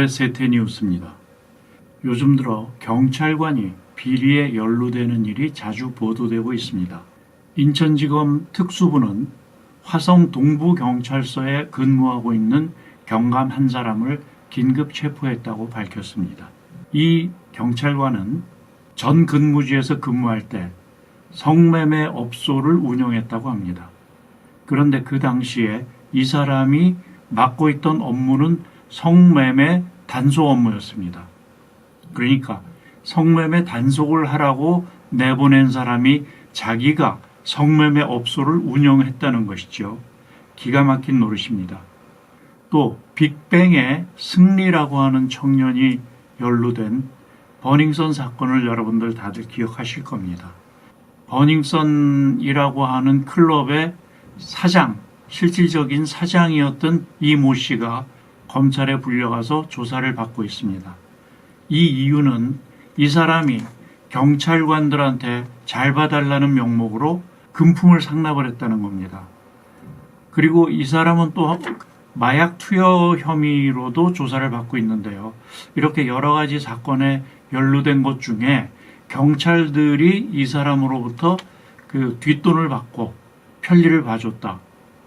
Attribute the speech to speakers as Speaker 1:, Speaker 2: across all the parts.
Speaker 1: 세태니우스입니다. 요즘 들어 경찰관이 비리에 연루되는 일이 자주 보도되고 있습니다. 인천지검 특수부는 화성 동부경찰서에 근무하고 있는 경감 한 사람을 긴급 체포했다고 밝혔습니다. 이 경찰관은 전 근무지에서 근무할 때 성매매 업소를 운영했다고 합니다. 그런데 그 당시에 이 사람이 맡고 있던 업무는 성매매 단속 업무였습니다. 그러니까 성매매 단속을 하라고 내보낸 사람이 자기가 성매매 업소를 운영했다는 것이죠. 기가 막힌 노릇입니다. 또 빅뱅의 승리라고 하는 청년이 연루된 버닝썬 사건을 여러분들 다들 기억하실 겁니다. 버닝썬이라고 하는 클럽의 사장, 실질적인 사장이었던 이 모 씨가 검찰에 불려가서 조사를 받고 있습니다. 이 이유는 이 사람이 경찰관들한테 잘 봐달라는 명목으로 금품을 상납을 했다는 겁니다. 그리고 이 사람은 또 마약 투여 혐의로도 조사를 받고 있는데요. 이렇게 여러 가지 사건에 연루된 것 중에 경찰들이 이 사람으로부터 그 뒷돈을 받고 편리를 봐줬다.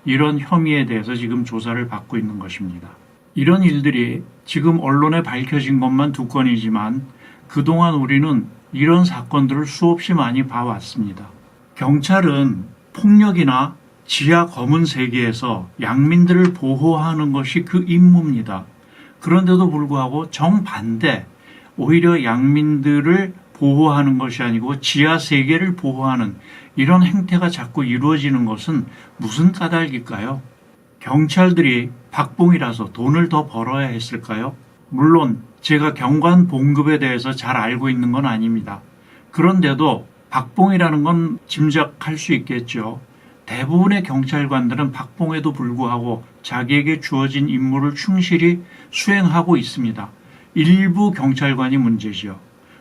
Speaker 1: 이런 혐의에 대해서 지금 조사를 받고 있는 것입니다. 이런 일들이 지금 언론에 밝혀진 것만 2건이지만 그동안 우리는 이런 사건들을 수없이 많이 봐왔습니다. 경찰은 폭력이나 지하 검은 세계에서 양민들을 보호하는 것이 그 임무입니다. 그런데도 불구하고 정반대, 오히려 양민들을 보호하는 것이 아니고 지하 세계를 보호하는 이런 행태가 자꾸 이루어지는 것은 무슨 까닭일까요? 경찰들이 박봉이라서 돈을 더 벌어야 했을까요? 물론 제가 경관 봉급에 대해서 잘 알고 있는 건 아닙니다. 그런데도 박봉이라는 건 짐작할 수 있겠죠. 대부분의 경찰관들은 박봉에도 불구하고 자기에게 주어진 임무를 충실히 수행하고 있습니다. 일부 경찰관이 문제지요.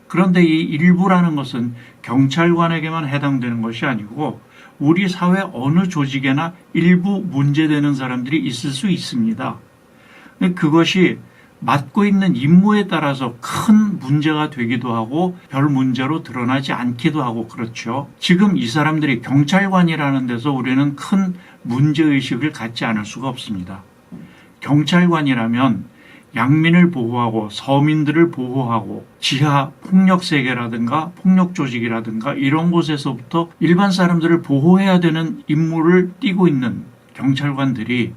Speaker 1: 그런데 이 일부라는 것은 경찰관에게만 해당되는 것이 아니고 우리 사회 어느 조직에나 일부 문제되는 사람들이 있을 수 있습니다. 그것이 맡고 있는 임무에 따라서 큰 문제가 되기도 하고 별 문제로 드러나지 않기도 하고 그렇죠. 지금 이 사람들이 경찰관이라는 데서 우리는 큰 문제의식을 갖지 않을 수가 없습니다. 경찰관이라면 양민을 보호하고 서민들을 보호하고 지하 폭력 세계라든가 폭력 조직이라든가 이런 곳에서부터 일반 사람들을 보호해야 되는 임무를 띠고 있는 경찰관들이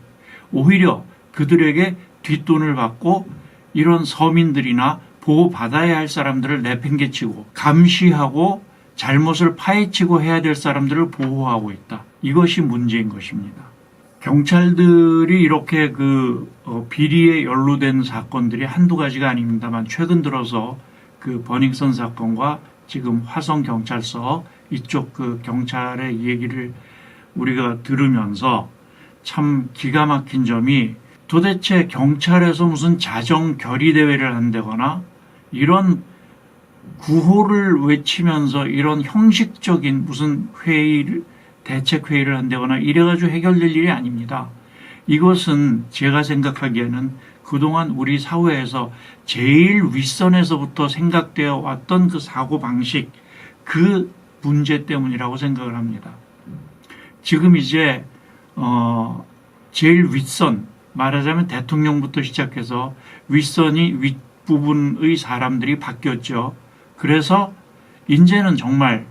Speaker 1: 오히려 그들에게 뒷돈을 받고 이런 서민들이나 보호받아야 할 사람들을 내팽개치고 감시하고 잘못을 파헤치고 해야 될 사람들을 보호하고 있다. 이것이 문제인 것입니다. 경찰들이 이렇게 비리에 연루된 사건들이 한두 가지가 아닙니다만 최근 들어서 그 버닝썬 사건과 지금 화성경찰서 이쪽 그 경찰의 얘기를 우리가 들으면서 참 기가 막힌 점이 도대체 경찰에서 무슨 자정 결의 대회를 한다거나 이런 구호를 외치면서 이런 형식적인 무슨 대책회의를 한다거나 이래가지고 해결될 일이 아닙니다. 이것은 제가 생각하기에는 그동안 우리 사회에서 제일 윗선에서부터 생각되어 왔던 그 사고방식, 그 문제 때문이라고 생각을 합니다. 지금 이제 제일 윗선, 말하자면 대통령부터 시작해서 윗선이 윗부분의 사람들이 바뀌었죠. 그래서 이제는 정말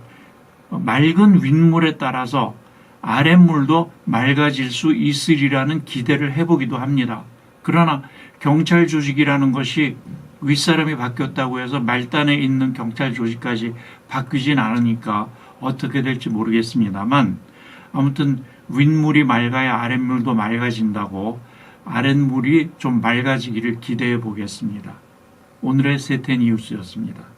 Speaker 1: 맑은 윗물에 따라서 아랫물도 맑아질 수 있으리라는 기대를 해보기도 합니다. 그러나 경찰 조직이라는 것이 윗사람이 바뀌었다고 해서 말단에 있는 경찰 조직까지 바뀌진 않으니까 어떻게 될지 모르겠습니다만 아무튼 윗물이 맑아야 아랫물도 맑아진다고 아랫물이 좀 맑아지기를 기대해 보겠습니다. 오늘의 세태니우스였습니다.